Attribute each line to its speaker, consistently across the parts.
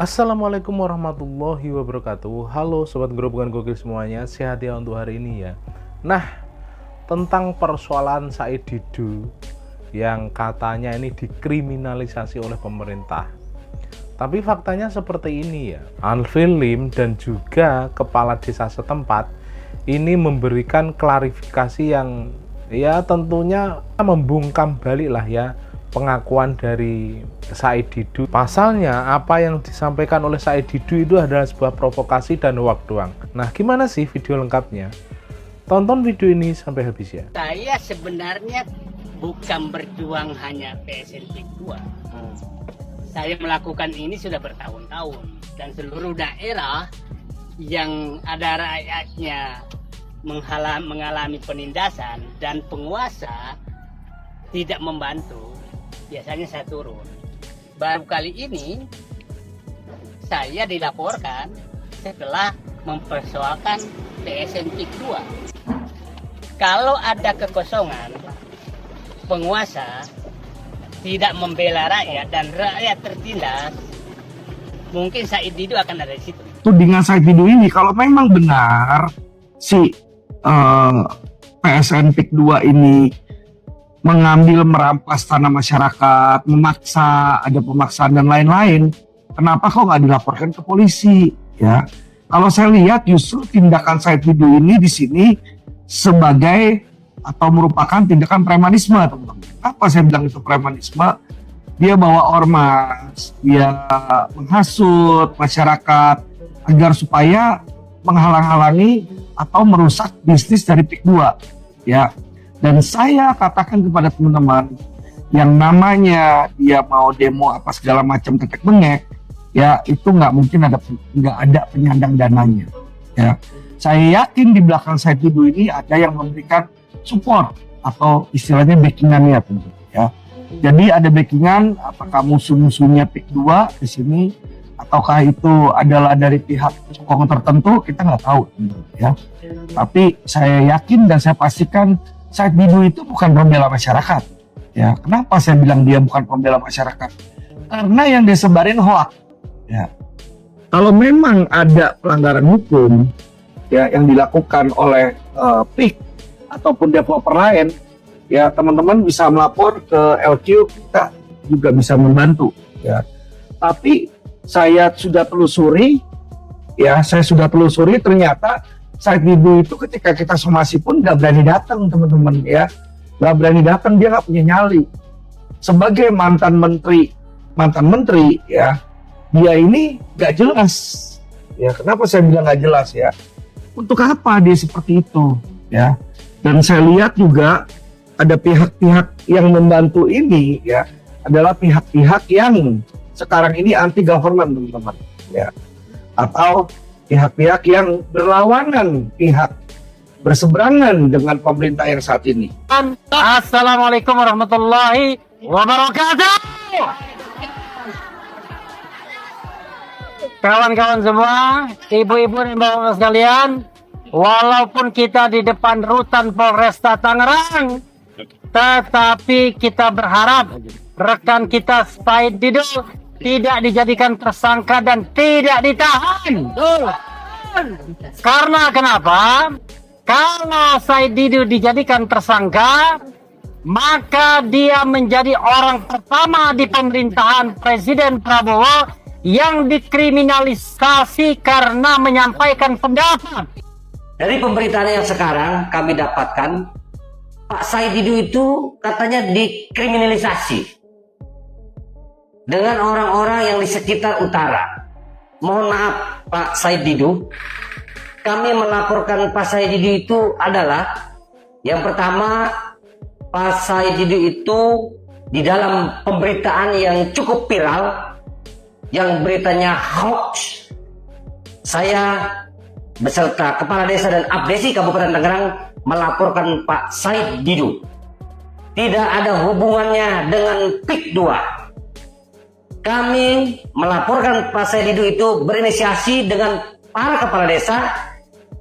Speaker 1: Assalamualaikum warahmatullahi wabarakatuh. Halo sobat gerobongan gokil semuanya, sehat ya untuk hari ini ya. Nah, tentang persoalan Said Didu yang katanya ini dikriminalisasi oleh pemerintah. Tapi faktanya seperti ini ya. Alvin Lim dan juga kepala desa setempat ini memberikan klarifikasi yang ya tentunya membungkam balik lah ya pengakuan dari Said Didu. Pasalnya apa yang disampaikan oleh Said Didu itu adalah sebuah provokasi dan hoak doang. Nah, gimana sih video lengkapnya? Tonton video ini sampai habis ya.
Speaker 2: Saya sebenarnya bukan berjuang hanya PSN Pik 2. Saya melakukan ini sudah bertahun-tahun, dan seluruh daerah yang ada rakyatnya mengalami penindasan dan penguasa tidak membantu, biasanya saya turun. Baru kali ini saya dilaporkan setelah mempersoalkan PSN Pik 2. Kalau ada kekosongan, penguasa tidak membela rakyat dan rakyat tertindas, mungkin Said Didu akan ada di situ.
Speaker 3: Tudingan Said Didu ini kalau memang benar si PSN Pik 2 ini mengambil merampas tanah masyarakat, memaksa, ada pemaksaan dan lain-lain, kenapa kok nggak dilaporkan ke polisi? Ya, kalau saya lihat justru tindakan Said Didu ini di sini sebagai atau merupakan tindakan premanisme, teman-teman. Apa saya bilang itu premanisme? Dia bawa ormas, dia menghasut masyarakat agar supaya menghalang-halangi atau merusak bisnis dari Pik 2. Ya. Dan saya katakan kepada teman-teman yang namanya dia mau demo apa segala macam tetek bengek, ya itu nggak mungkin nggak ada penyandang dananya. Ya. Saya yakin di belakang Said Didu ini ada yang memberikan support atau istilahnya backingannya tentu ya. Jadi ada backingan, apakah musuh-musuhnya Pik 2 di sini ataukah itu adalah dari pihak sokong tertentu, kita nggak tahu tentu ya. Tapi saya yakin dan saya pastikan Said Didu itu bukan pembela masyarakat. Ya, kenapa saya bilang dia bukan pembela masyarakat? Karena yang dia sebarin hoak. Ya. Kalau memang ada pelanggaran hukum ya yang dilakukan oleh Pik ataupun developer lain, ya teman-teman bisa melapor ke LQ, kita juga bisa membantu ya. Tapi saya sudah telusuri ternyata Said Didu itu ketika kita somasi pun nggak berani datang, teman-teman ya, nggak berani datang, dia nggak punya nyali. Sebagai mantan menteri ya, dia ini nggak jelas ya. Kenapa saya bilang nggak jelas ya? Untuk apa dia seperti itu ya? Dan saya lihat juga ada pihak-pihak yang membantu ini ya, adalah pihak-pihak yang sekarang ini anti government, teman-teman ya, atau pihak-pihak yang berlawanan, pihak berseberangan dengan pemerintah yang saat ini.
Speaker 2: Assalamualaikum warahmatullahi wabarakatuh. Kawan-kawan semua, ibu-ibu dan bapak-bapak sekalian, walaupun kita di depan rutan Polresta Tangerang, tetapi kita berharap rekan kita Said Didu tidak dijadikan tersangka dan tidak ditahan. Karena kenapa? Kalau Said Didu dijadikan tersangka, maka dia menjadi orang pertama di pemerintahan Presiden Prabowo yang dikriminalisasi karena menyampaikan pendapat.
Speaker 4: Dari pemberitaan yang sekarang kami dapatkan, Pak Said Didu itu katanya dikriminalisasi dengan orang-orang yang di sekitar utara. Mohon maaf Pak Said Didu, kami melaporkan Pak Said Didu itu adalah yang pertama, Pak Said Didu itu di dalam pemberitaan yang cukup viral, yang beritanya hoax, saya beserta Kepala Desa dan Abdesi Kabupaten Tangerang melaporkan Pak Said Didu tidak ada hubungannya dengan Pik 2. Kami melaporkan Pak Said Didu itu berinisiasi dengan para kepala desa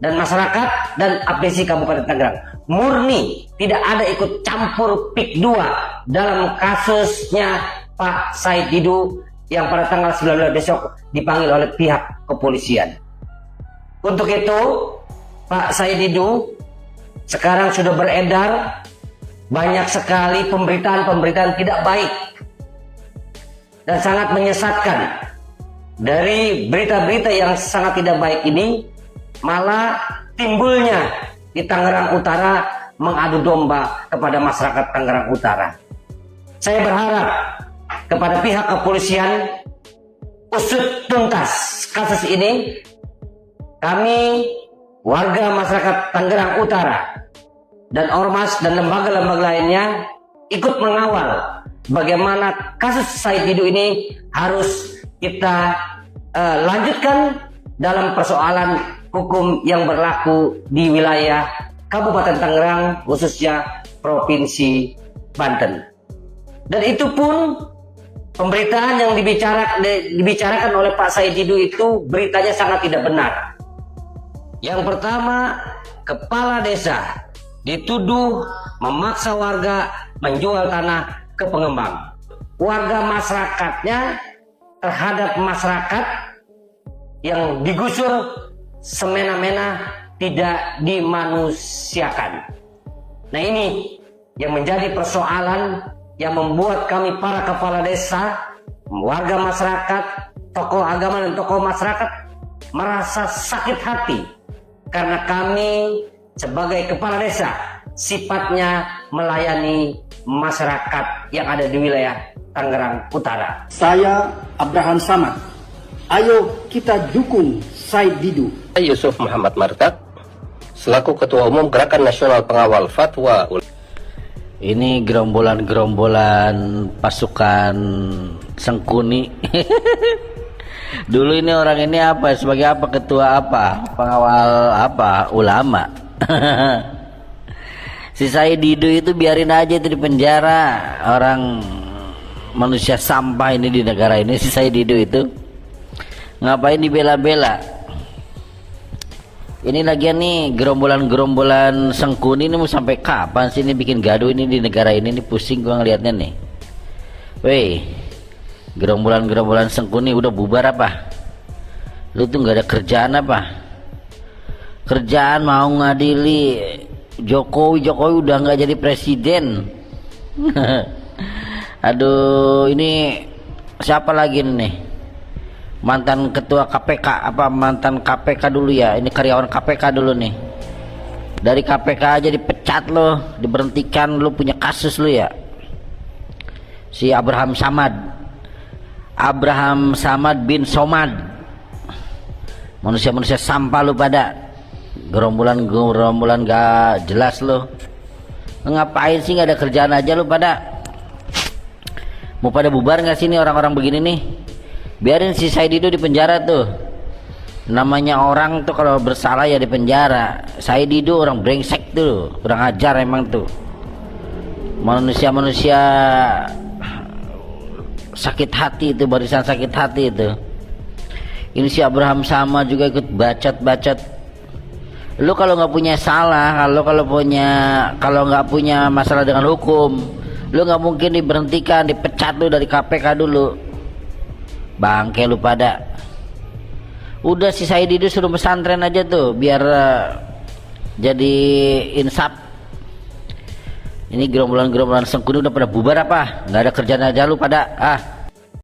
Speaker 4: dan masyarakat dan Abdesi Kabupaten Tangerang. Murni tidak ada ikut campur Pik 2 dalam kasusnya Pak Said Didu yang pada tanggal 19 besok dipanggil oleh pihak kepolisian. Untuk itu, Pak Said Didu, sekarang sudah beredar banyak sekali pemberitaan-pemberitaan tidak baik dan sangat menyesatkan. Dari berita-berita yang sangat tidak baik ini malah timbulnya di Tangerang Utara mengadu domba kepada masyarakat Tangerang Utara. Saya berharap kepada pihak kepolisian usut tuntas kasus ini. Kami warga masyarakat Tangerang Utara dan ormas dan lembaga-lembaga lainnya ikut mengawal bagaimana kasus Said Didu ini harus kita lanjutkan dalam persoalan hukum yang berlaku di wilayah Kabupaten Tangerang, khususnya Provinsi Banten. Dan itu pun pemberitaan yang dibicarakan oleh Pak Said Didu itu beritanya sangat tidak benar. Yang pertama, kepala desa dituduh memaksa warga menjual tanah ke pengembang. Warga masyarakatnya terhadap masyarakat yang digusur semena-mena tidak dimanusiakan. Nah, ini yang menjadi persoalan yang membuat kami para kepala desa, warga masyarakat, tokoh agama dan tokoh masyarakat merasa sakit hati karena kami sebagai kepala desa sifatnya melayani masyarakat yang ada di wilayah Tangerang Utara.
Speaker 5: Saya Abraham Samad. Ayo kita dukung Said Didu.
Speaker 6: Yusuf Muhammad Martak, selaku Ketua Umum Gerakan Nasional Pengawal Fatwa.
Speaker 7: Ini gerombolan-gerombolan pasukan Sengkuni. Dulu ini orang ini apa? Sebagai apa? Ketua apa? Pengawal apa? Ulama. Si Said Didu itu biarin aja itu di penjara. Orang manusia sampah ini di negara ini, si Said Didu itu. Ngapain dibela-bela? Ini lagian nih gerombolan-gerombolan Sengkuni ini mau sampai kapan sih ini bikin gaduh ini di negara ini pusing gua ngelihatnya nih. Weh, gerombolan-gerombolan Sengkuni udah bubar apa? Lu tuh nggak ada kerjaan apa? Kerjaan mau ngadili Jokowi udah nggak jadi presiden. Aduh, ini siapa lagi nih? Mantan ketua KPK apa mantan KPK dulu ya, ini karyawan KPK dulu nih, dari KPK aja dipecat lo, diberhentikan, lo punya kasus lo ya, si Abraham Samad bin Somad, manusia-manusia sampah lo pada, gerombolan gak jelas lo, ngapain sih, nggak ada kerjaan aja lo pada, mau pada bubar nggak sih nih orang-orang begini nih? Biarin si Said Didu di penjara tuh. Namanya orang tuh kalau bersalah ya di penjara. Said Didu orang brengsek tuh, kurang ajar emang tuh. Manusia-manusia sakit hati itu, barisan sakit hati itu. Ini si Abraham sama juga ikut bacot. Lu kalau nggak punya salah, kalau nggak punya masalah dengan hukum, lu nggak mungkin diberhentikan, dipecat lu dari KPK dulu. Bangke lu pada. Udah si Said Didu suruh pesantren aja tuh biar jadi insaf. Ini gerombolan-gerombolan Sengkuni udah pada bubar apa? Nggak ada kerjaan aja lu pada.